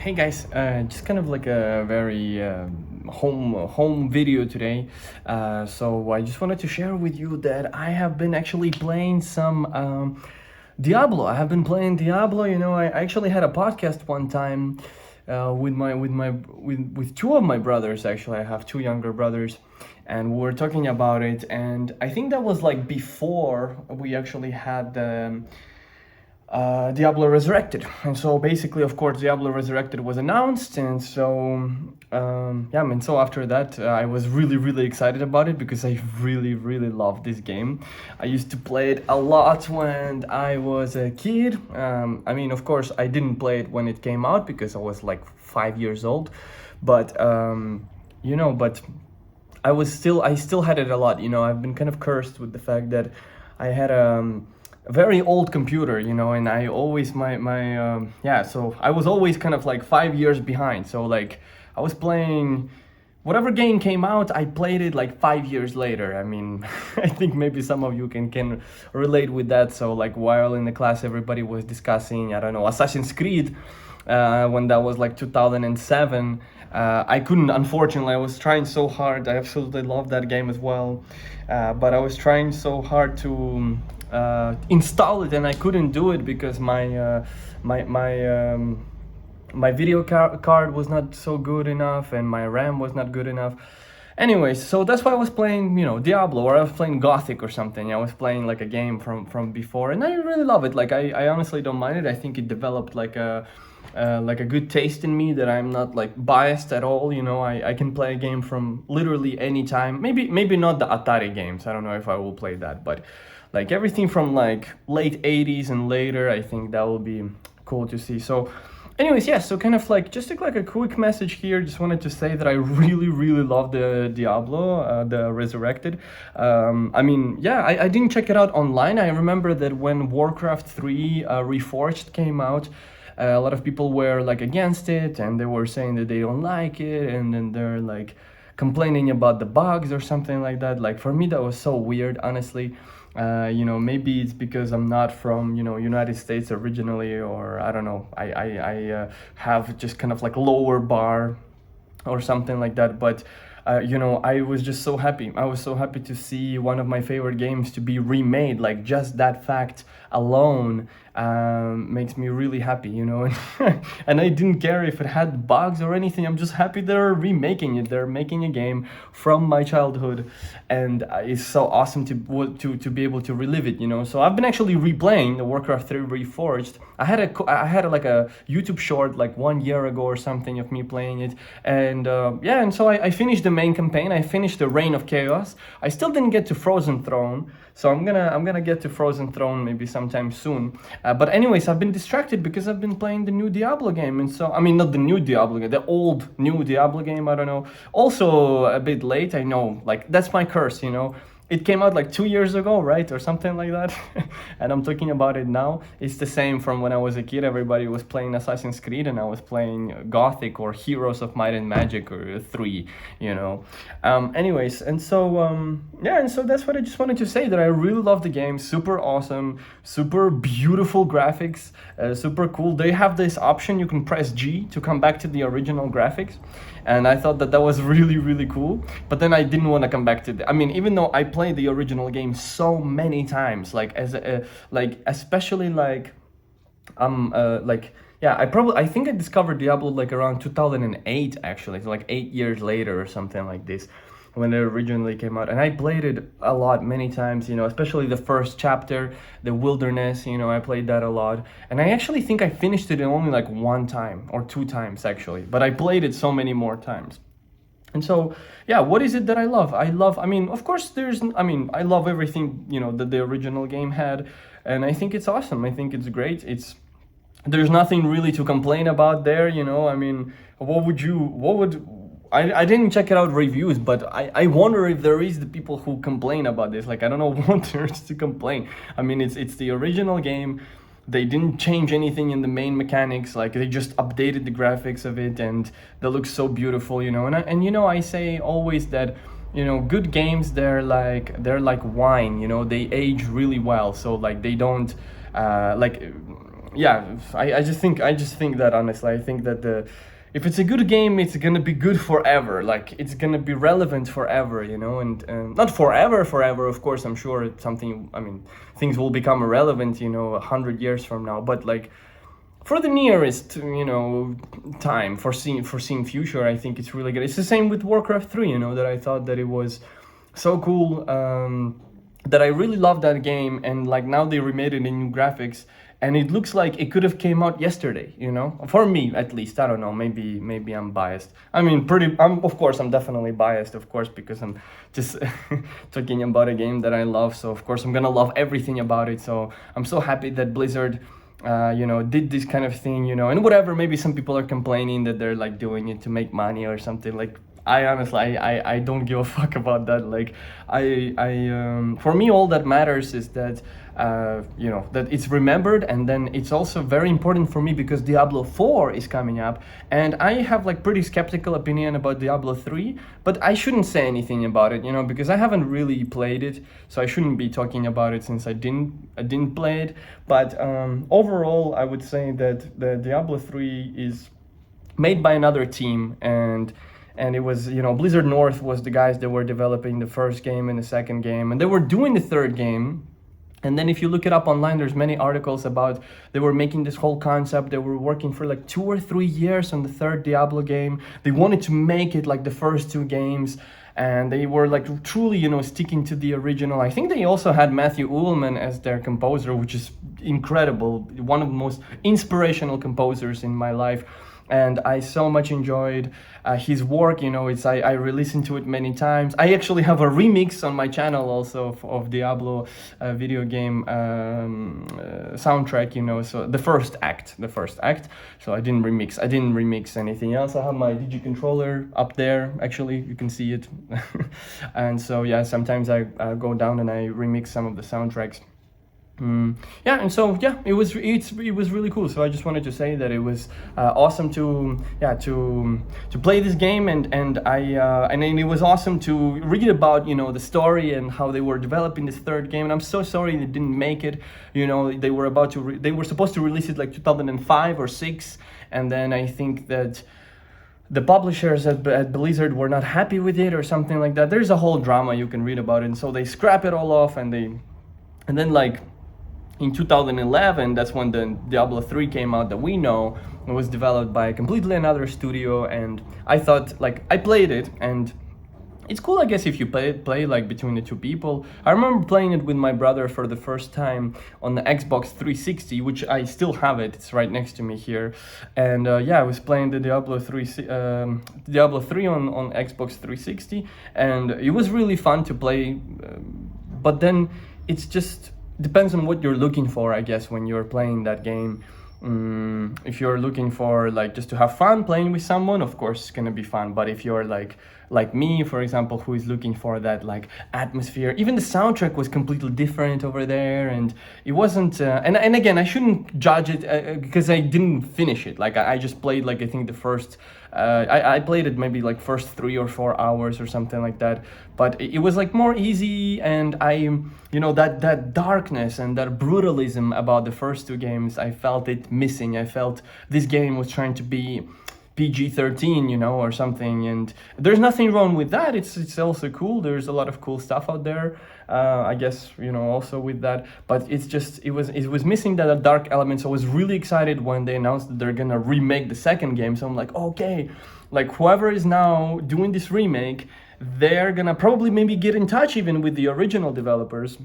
Hey guys, just kind of like a very home video today. So I just wanted to share with you that I have been actually playing some Diablo. I have been playing Diablo. I actually had a podcast one time with two of my brothers. Actually, I have two younger brothers, and we were talking about it. And I think that was like before we actually had the Diablo Resurrected. And so basically, of course, Diablo Resurrected was announced, and so so after that, I was really excited about it because I really love this game. I used to play it a lot when I was a kid. Of course, I didn't play it when it came out because I was like 5 years old, but but I still had it a lot. I've been kind of cursed with the fact that I had a very old computer, and I always so I was always kind of like 5 years behind. So like I was playing whatever game came out, I played it like 5 years later. I think maybe some of you can relate with that. So like while in the class everybody was discussing, I don't know, Assassin's Creed, when that was like 2007. I couldn't, unfortunately. I was trying so hard. I absolutely love that game as well, but I was trying so hard to install it, and I couldn't do it because my video card was not so good enough, and my RAM was not good enough. Anyways, so that's why I was playing, Diablo, or I was playing Gothic or something. I was playing like a game from before, and I really love it. Like I honestly don't mind it. I think it developed like a good taste in me, that I'm not like biased at all. I can play a game from literally any time. Maybe not the Atari games. I don't know if I will play that, but like everything from like late 80s and later, I think that will be cool to see. So anyways, yeah, so kind of like just like a quick message here. Just wanted to say that I really love the Diablo, the Resurrected. I didn't check it out online. I remember that when Warcraft 3 Reforged came out, a lot of people were like against it, and they were saying that they don't like it, and then they're like complaining about the bugs or something like that. Like for me, that was so weird, honestly. Maybe it's because I'm not from United States originally, or I don't know. I have just kind of like lower bar or something like that, but I was just so happy. I was so happy to see one of my favorite games to be remade. Like just that fact alone makes me really happy, and I didn't care if it had bugs or anything. I'm just happy they're remaking it. They're making a game from my childhood, and it's so awesome to be able to relive it, So I've been actually replaying the Warcraft 3 Reforged. I had like a YouTube short like 1 year ago or something of me playing it, and so I finished the main campaign. I finished the Reign of Chaos. I still didn't get to Frozen Throne, so I'm gonna get to Frozen Throne maybe sometime soon. But anyways, I've been distracted because I've been playing the new Diablo game, and so not the new Diablo game, the old new Diablo game. I don't know. Also a bit late, I know. Like that's my curse, It came out like 2 years ago, right? Or something like that. And I'm talking about it now. It's the same from when I was a kid. Everybody was playing Assassin's Creed, and I was playing Gothic or Heroes of Might and Magic or 3, Anyways, and so that's what I just wanted to say, that I really love the game. Super awesome, super beautiful graphics, super cool. They have this option, you can press G to come back to the original graphics. And I thought that was really cool, but then I didn't want to come back to even though I played the original game so many times, like especially I think I discovered Diablo like around 2008, actually, so like 8 years later or something like this, when it originally came out. And I played it a lot, many times, especially the first chapter, the wilderness, I played that a lot. And I actually think I finished it in only like 1 time or 2 times actually, but I played it so many more times. And so, yeah, what is it that I love? Of course I love everything, that the original game had, and I think it's awesome. I think it's great. There's nothing really to complain about there, I didn't check it out reviews, but I wonder if there is the people who complain about this. Like, I don't know what there is to complain. It's the original game. They didn't change anything in the main mechanics. Like, they just updated the graphics of it, and they look so beautiful, And I say always that, good games, they're like wine, they age really well. So like they don't yeah, I just think that honestly, I think that the if it's a good game, it's gonna be good forever. Like it's gonna be relevant forever, you know, and not forever. Of course, I'm sure it's something. I mean, things will become irrelevant, you know, 100 years from now. But like for the nearest, you know, time, foreseeing future, I think it's really good. It's the same with Warcraft 3, you know, that I thought that it was so cool. That I really loved that game, and like now they remade it in new graphics, and it looks like it could have came out yesterday, you know, for me at least. I don't know, maybe I'm biased. I mean, I'm definitely biased, of course, because I'm just talking about a game that I love, so of course I'm gonna love everything about it. So I'm so happy that Blizzard you know, did this kind of thing, you know, and whatever, maybe some people are complaining that they're like doing it to make money or something. Like I honestly, I don't give a fuck about that. Like for me, all that matters is that you know, that it's remembered, and then it's also very important for me because Diablo 4 is coming up, and I have like pretty skeptical opinion about Diablo 3, but I shouldn't say anything about it, you know, because I haven't really played it, so I shouldn't be talking about it since I didn't play it. But overall, I would say that the Diablo 3 is made by another team, and it was, you know, Blizzard North was the guys that were developing the first game and the second game, and they were doing the third game. And then if you look it up online, there's many articles about they were making this whole concept. They were working for like 2 or 3 years on the third Diablo game. They wanted to make it like the first 2 games, and they were like truly, you know, sticking to the original. I think they also had Matthew Ullman as their composer, which is incredible. One of the most inspirational composers in my life. And I so much enjoyed his work, you know. I re-listened to it many times. I actually have a remix on my channel also of Diablo video game soundtrack, you know. So the first act. So I didn't remix anything else. I have my Digi controller up there. Actually, you can see it. And so yeah, sometimes I go down and I remix some of the soundtracks. Yeah, and so yeah, it was really cool. So I just wanted to say that it was awesome to play this game, and then it was awesome to read about, you know, the story and how they were developing this third game. And I'm so sorry they didn't make it. You know, they were supposed to release it like 2005 or 6, and then I think that the publishers at Blizzard were not happy with it or something like that. There's a whole drama you can read about it, and so they scrap it all off, and then like in 2011, that's when the Diablo 3 came out that we know. It was developed by completely another studio, and I thought, like, I played it, and it's cool, I guess, if you play like between the 2 people. I remember playing it with my brother for the first time on the Xbox 360, which I still have it. It's right next to me here. And yeah, I was playing the Diablo 3 on Xbox 360, and it was really fun to play. But then it's just depends on what you're looking for, I guess, when you're playing that game. If you're looking for like just to have fun playing with someone, of course it's gonna be fun. But if you're like me, for example, who is looking for that like atmosphere, even the soundtrack was completely different over there, and it wasn't and again, I shouldn't judge it because I didn't finish it. Like I just played, like, I think the first I played it maybe like first 3 or 4 hours or something like that, but it was like more easy, and you know, that darkness and that brutalism about the first 2 games, I felt it missing. I felt this game was trying to be PG-13, you know, or something, and there's nothing wrong with that. It's also cool. There's a lot of cool stuff out there, I guess, you know, also with that, but it's just it was missing that dark element. So I was really excited when they announced that they're gonna remake the second game. So I'm like, okay, like whoever is now doing this remake, they're gonna probably maybe get in touch even with the original developers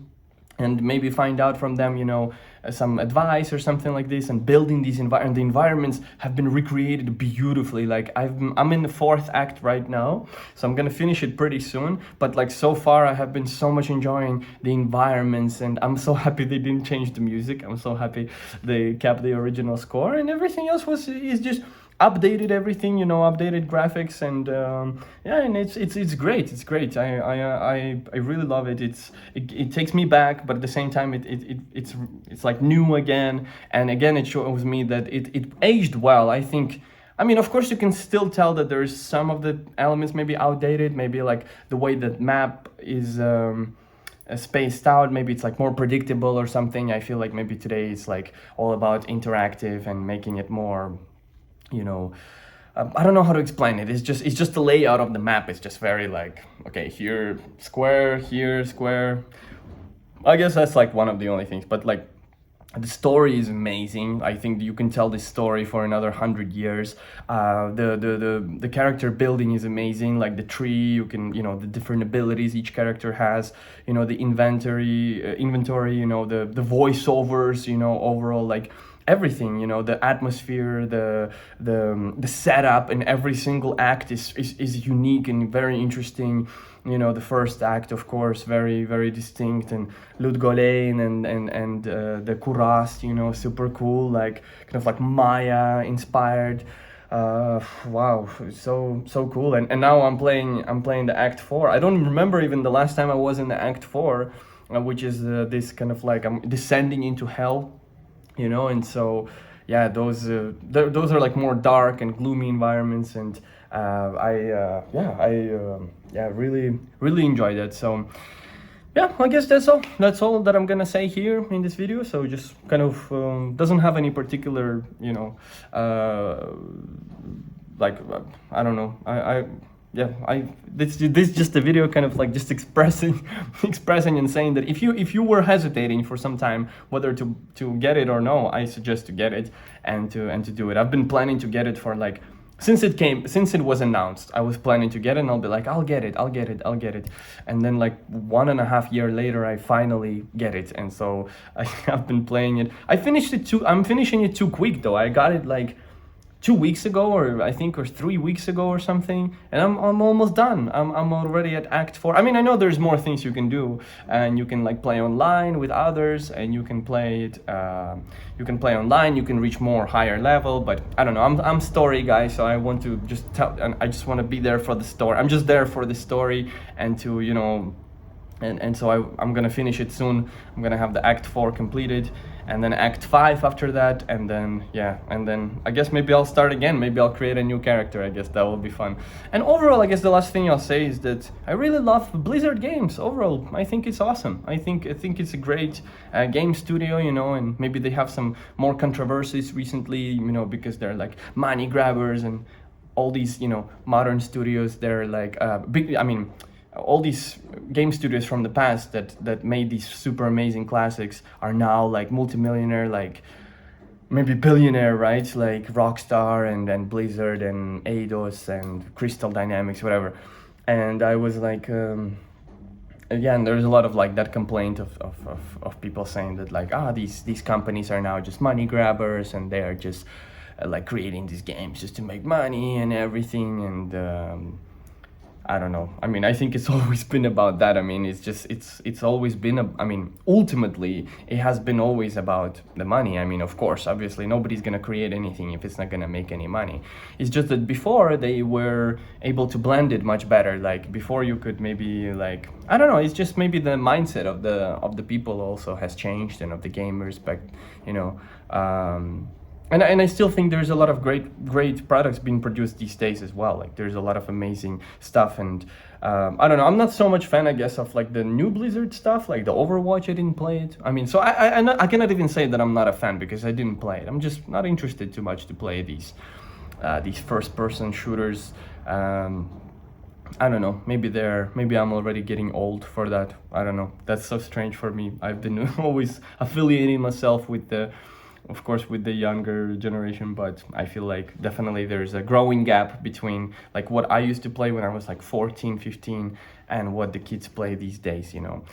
and maybe find out from them, you know, some advice or something like this, and building these the environments have been recreated beautifully. Like I'm in the 4th act right now, so I'm gonna finish it pretty soon, but like so far I have been so much enjoying the environments, and I'm so happy they didn't change the music. I'm so happy they kept the original score, and everything else is just updated everything, you know, updated graphics, and yeah, and it's great. It's great. I really love it. It takes me back, but at the same time it's like new again, and again it shows me that it aged well. I think, I mean, of course you can still tell that there's some of the elements maybe outdated, maybe like the way that map is spaced out. Maybe it's like more predictable or something. I feel like maybe today it's like all about interactive and making it more, you know, I don't know how to explain it. It's just the layout of the map. It's just very like, okay, here square, here square. I guess that's like one of the only things. But like, the story is amazing. I think you can tell this story for another 100 years. The character building is amazing. Like the tree, you can, you know, the different abilities each character has. You know, the inventory. You know, the voiceovers. You know, overall like everything. You know, the atmosphere, the setup, and every single act is unique and very interesting. You know, the first act, of course, very, very distinct, and Ludgolain and the Kurast, you know, super cool, like kind of like Maya inspired. Wow, so cool. And now I'm playing the Act 4. I don't remember even the last time I was in the Act 4, which is this kind of like I'm descending into hell, you know, and so yeah, those are like more dark and gloomy environments, and I really enjoyed it. So yeah, I guess that's all that I'm gonna say here in this video. So just kind of doesn't have any particular, you know, like I don't know, this is just a video kind of like just expressing and saying that if you were hesitating for some time whether to get it or no, I suggest to get it and to do it. I've been planning to get it for like since it was announced. I was planning to get it and I'll be like, I'll get it. And then like 1.5 years later, I finally get it. And so I have been playing it. I'm finishing it too quick though. I got it like 2 weeks ago, or I think, or 3 weeks ago or something, and I'm almost done. I'm already at Act 4. I mean, I know there's more things you can do, and you can like play online with others, and you can play it. You can play online. You can reach more higher level, but I don't know. I'm story guy, so I want to just tell, and I just want to be there for the story. I'm just there for the story, and to, you know. And so I'm gonna finish it soon. I'm gonna have the Act 4 completed, and then Act 5 after that, and then I guess maybe I'll start again. Maybe I'll create a new character. I guess that will be fun. And overall, I guess the last thing I'll say is that I really love Blizzard games. Overall, I think it's awesome. I think it's a great game studio, you know, and maybe they have some more controversies recently, you know, because they're like money grabbers, and all these, you know, modern studios, they're like big. I mean, all these game studios from the past that made these super amazing classics are now like multimillionaire, like maybe billionaire, right? Like Rockstar and Blizzard and Eidos and Crystal Dynamics, whatever. And I was like, again, there's a lot of like that complaint of people saying that like, these companies are now just money grabbers, and they are just like creating these games just to make money and everything. And I don't know. I mean, I think it's always been about that. I mean, it's always been, I mean, ultimately, it has been always about the money. I mean, of course, obviously, nobody's going to create anything if it's not going to make any money. It's just that before they were able to blend it much better. Like before you could maybe like, I don't know, it's just maybe the mindset of the people also has changed, and of the gamers, but, you know, and I still think there's a lot of great products being produced these days as well. Like there's a lot of amazing stuff, and I don't know. I'm not so much fan, I guess, of like the new Blizzard stuff, like the Overwatch. I didn't play it. I mean, so I cannot even say that I'm not a fan because I didn't play it. I'm just not interested too much to play these first-person shooters. I don't know. Maybe I'm already getting old for that. I don't know. That's so strange for me. I've been always affiliating myself with of course, with the younger generation, but I feel like definitely there's a growing gap between like what I used to play when I was like 14, 15 and what the kids play these days, you know.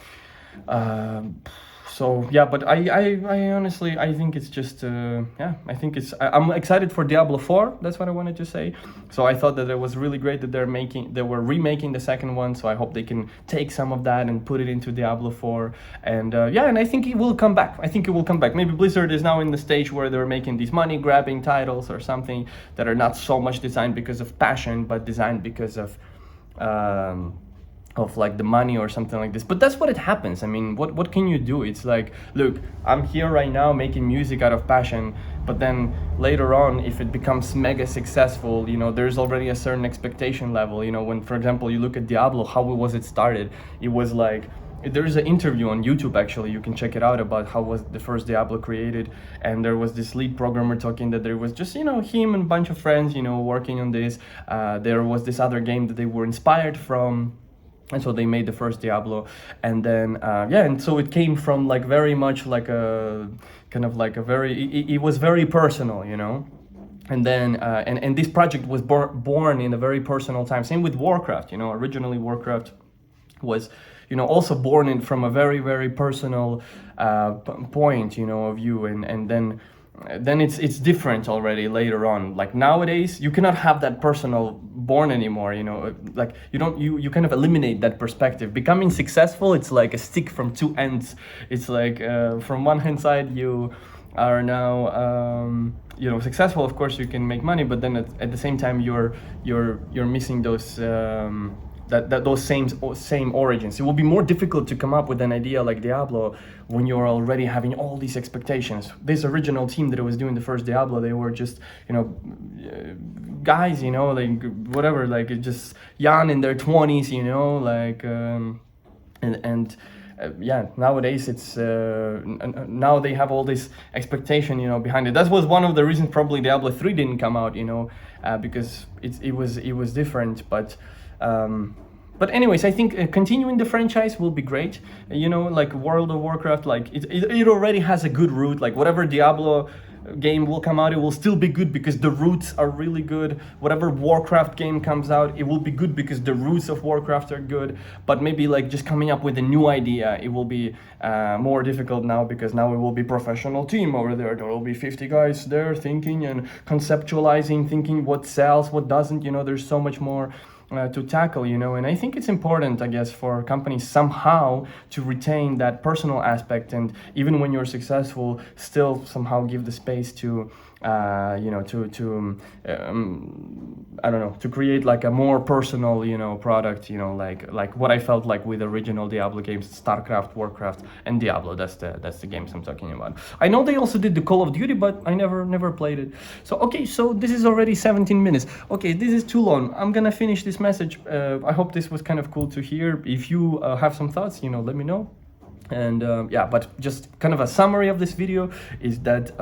So yeah, but I honestly, I think it's just I think I'm excited for Diablo 4. That's what I wanted to say. So I thought that it was really great that they were remaking the second one. So I hope they can take some of that and put it into Diablo 4. And and I think it will come back. Maybe Blizzard is now in the stage where they're making these money grabbing titles or something that are not so much designed because of passion, but designed because of like the money or something like this. But that's what it happens. I mean, what can you do? It's like, look, I'm here right now making music out of passion, but then later on, if it becomes mega successful, you know, there's already a certain expectation level. You know, when, for example, you look at Diablo, how was it started? It was like, there is an interview on YouTube, actually, you can check it out, about how was the first Diablo created. And there was this lead programmer talking that there was just, him and a bunch of friends, working on this. There was this other game that they were inspired from, and so they made the first Diablo. And then and so it came from like very much like a kind of like a very, it was very personal, and then and this project was born in a very personal time. Same with Warcraft. Originally Warcraft was also born in from a very, very personal point of view. And then it's different already later on. Like nowadays you cannot have that personal born anymore. Like you kind of eliminate that perspective. Becoming successful, it's like a stick from two ends. It's like from one hand side you are now successful. Of course you can make money, but then at the same time you're missing those those same origins. It will be more difficult to come up with an idea like Diablo when you're already having all these expectations. This original team that was doing the first Diablo, they were just guys, like whatever, like just young in their 20s, like nowadays it's now they have all this expectation behind it. That was one of the reasons probably Diablo 3 didn't come out, because it was different. But anyways, I think continuing the franchise will be great. Like World of Warcraft, like it already has a good root. Like whatever Diablo game will come out, it will still be good because the roots are really good. Whatever Warcraft game comes out, it will be good because the roots of Warcraft are good. But maybe like just coming up with a new idea, it will be more difficult now, because now it will be professional team over there. There will be 50 guys there thinking and conceptualizing, thinking what sells, what doesn't. There's so much more to tackle, and I think it's important, I guess, for companies somehow to retain that personal aspect, and even when you're successful, still somehow give the space to I don't know, to create like a more personal, product, like what I felt like with original Diablo games, StarCraft, Warcraft, and Diablo. That's the games I'm talking about. I know they also did the Call of Duty, but I never played it. So okay, so this is already 17 minutes. Okay, this is too long. I'm gonna finish this message. I hope this was kind of cool to hear. If you have some thoughts, let me know. And but just kind of a summary of this video is that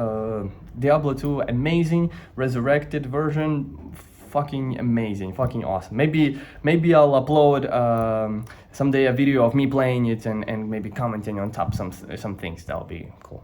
Diablo 2, amazing, resurrected version, fucking amazing, fucking awesome. Maybe I'll upload someday a video of me playing it and maybe commenting on top some things. That'll be cool.